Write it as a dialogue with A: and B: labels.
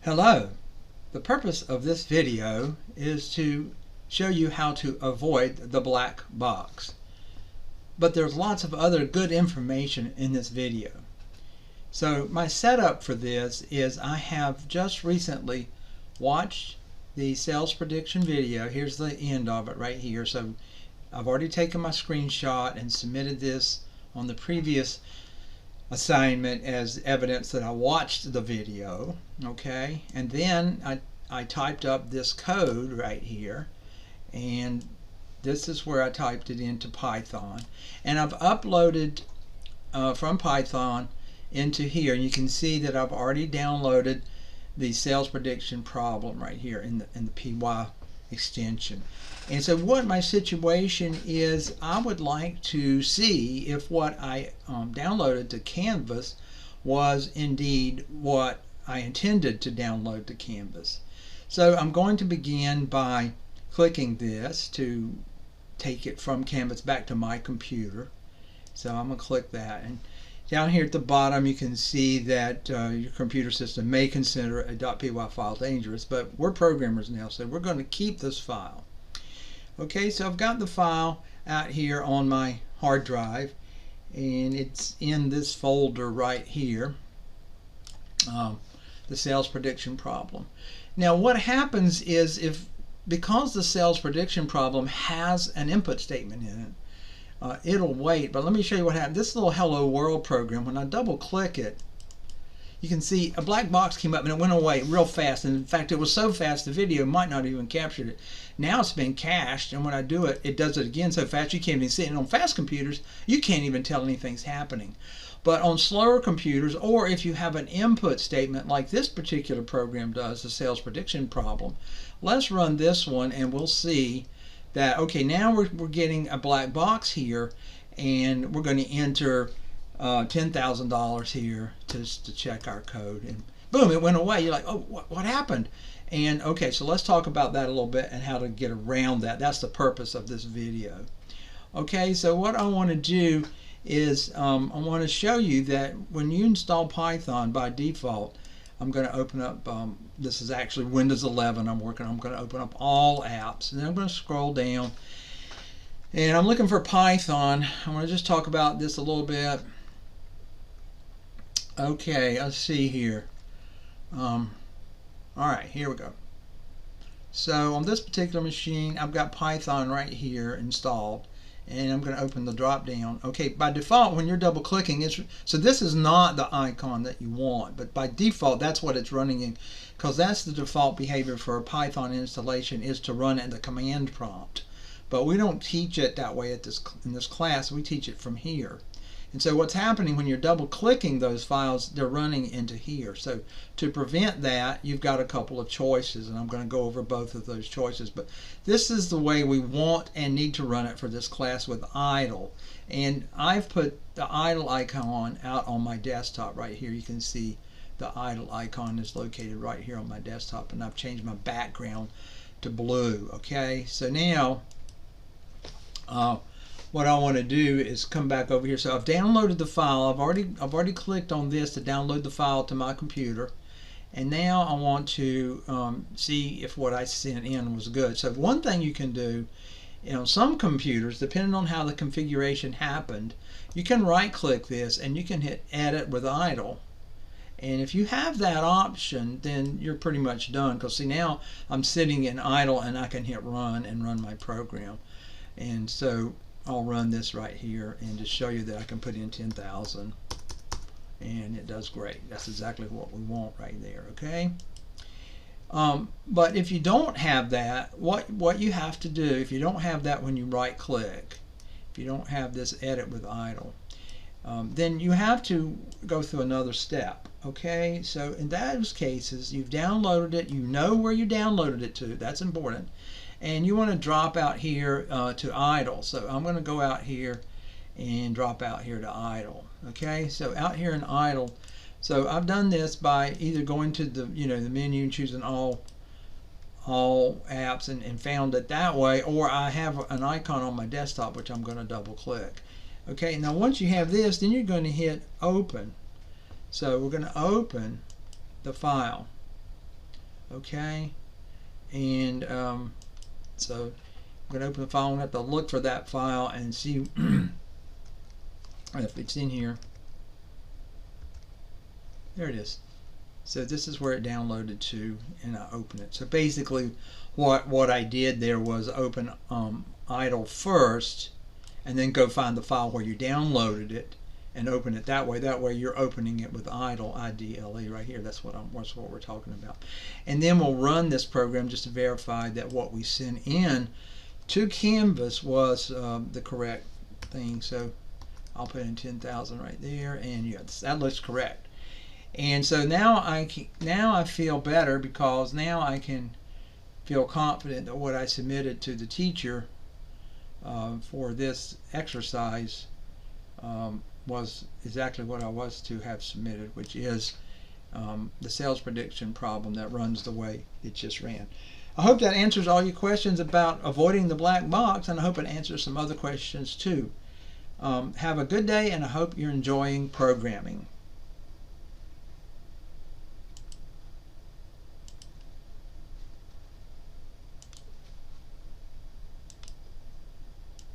A: Hello. The purpose of this video is to show you how to avoid the black box. But there's lots of other good information in this video. So my setup for this is I have just recently watched the sales prediction video. Here's the end of it right here. So I've already taken my screenshot and submitted this on the previous assignment as evidence that I watched the video, okay? And then I typed up this code right here, and this is where I typed it into Python, and I've uploaded from Python into here, and you can see that I've already downloaded the sales prediction problem right here in the PY extension. And so what my situation is, I would like to see if what I downloaded to Canvas was indeed what I intended to download to Canvas. So I'm going to begin by clicking this to take it from Canvas back to my computer. So I'm going to click that, and down here at the bottom you can see that your computer system may consider a .py file dangerous, but we're programmers now, so we're going to keep this file. Okay, so I've got the file out here on my hard drive, and it's in this folder right here, the sales prediction problem. Now what happens is, because the sales prediction problem has an input statement in it, it'll wait. But let me show you what happened. This little hello world program, when I double click it, you can see a black box came up and it went away real fast. And in fact, it was so fast the video might not even captured it. Now it's been cached, and when I do it, it does it again so fast you can't even see it. And on fast computers, you can't even tell anything's happening. But on slower computers, or if you have an input statement like this particular program does, the sales prediction problem, let's run this one and we'll see that, okay, now we're getting a black box here, and we're going to enter $10,000 here to check our code, and boom, it went away. You're like, oh, what happened? And okay, so let's talk about that a little bit and how to get around that. That's the purpose of this video. Okay, so what I want to do is I want to show you that when you install Python by default, I'm going to open up, this is actually Windows 11 I'm working on. I'm going to open up all apps, and then I'm going to scroll down, and I'm looking for Python. I want to just talk about this a little bit. Okay, let's see here. Alright, here we go. So on this particular machine, I've got Python right here installed, and I'm going to open the drop down. Okay, by default, when you're double clicking, so this is not the icon that you want, but by default that's what it's running in, because that's the default behavior for a Python installation, is to run in the command prompt. But we don't teach it that way in this class. We teach it from here. And so what's happening when you're double clicking those files, they're running into here. So to prevent that, you've got a couple of choices, and I'm going to go over both of those choices. But this is the way we want and need to run it for this class with idle. And I've put the idle icon out on my desktop right here. You can see the idle icon is located right here on my desktop, and I've changed my background to blue. Okay, so now what I want to do is come back over here. So I've downloaded the file. I've already clicked on this to download the file to my computer, and now I want to see if what I sent in was good. So one thing you can do, some computers, depending on how the configuration happened, you can right click this and you can hit edit with idle. And if you have that option, then you're pretty much done, because see, now I'm sitting in idle and I can hit run and run my program. And so I'll run this right here and just show you that I can put in 10,000, and it does great. That's exactly what we want right there. Okay. But if you don't have that, what you have to do, if you don't have that when you right click, if you don't have this edit with idle, then you have to go through another step. Okay, so in those cases, you've downloaded it, you know where you downloaded it to, that's important, and you want to drop out here to idle. So I'm going to go out here and drop out here to idle. Okay, so out here in idle, so I've done this by either going to the the menu and choosing all apps and found it that way, or I have an icon on my desktop which I'm going to double click. Okay, now once you have this, then you're going to hit open. So we're going to open the file. Okay, and so I'm going to open the file. I'm going to have to look for that file and see if it's in here. There it is. So this is where it downloaded to, and I open it. So basically what I did there was open idle first, and then go find the file where you downloaded it and open it that way. That way you're opening it with idle, IDLE right here. That's what we're talking about. And then we'll run this program just to verify that what we sent in to Canvas was the correct thing. So I'll put in 10,000 right there, and yes, that looks correct. And so now I feel better, because now I can feel confident that what I submitted to the teacher for this exercise was exactly what I was to have submitted, which is the sales prediction problem that runs the way it just ran. I hope that answers all your questions about avoiding the black box, and I hope it answers some other questions too. Have a good day, and I hope you're enjoying programming.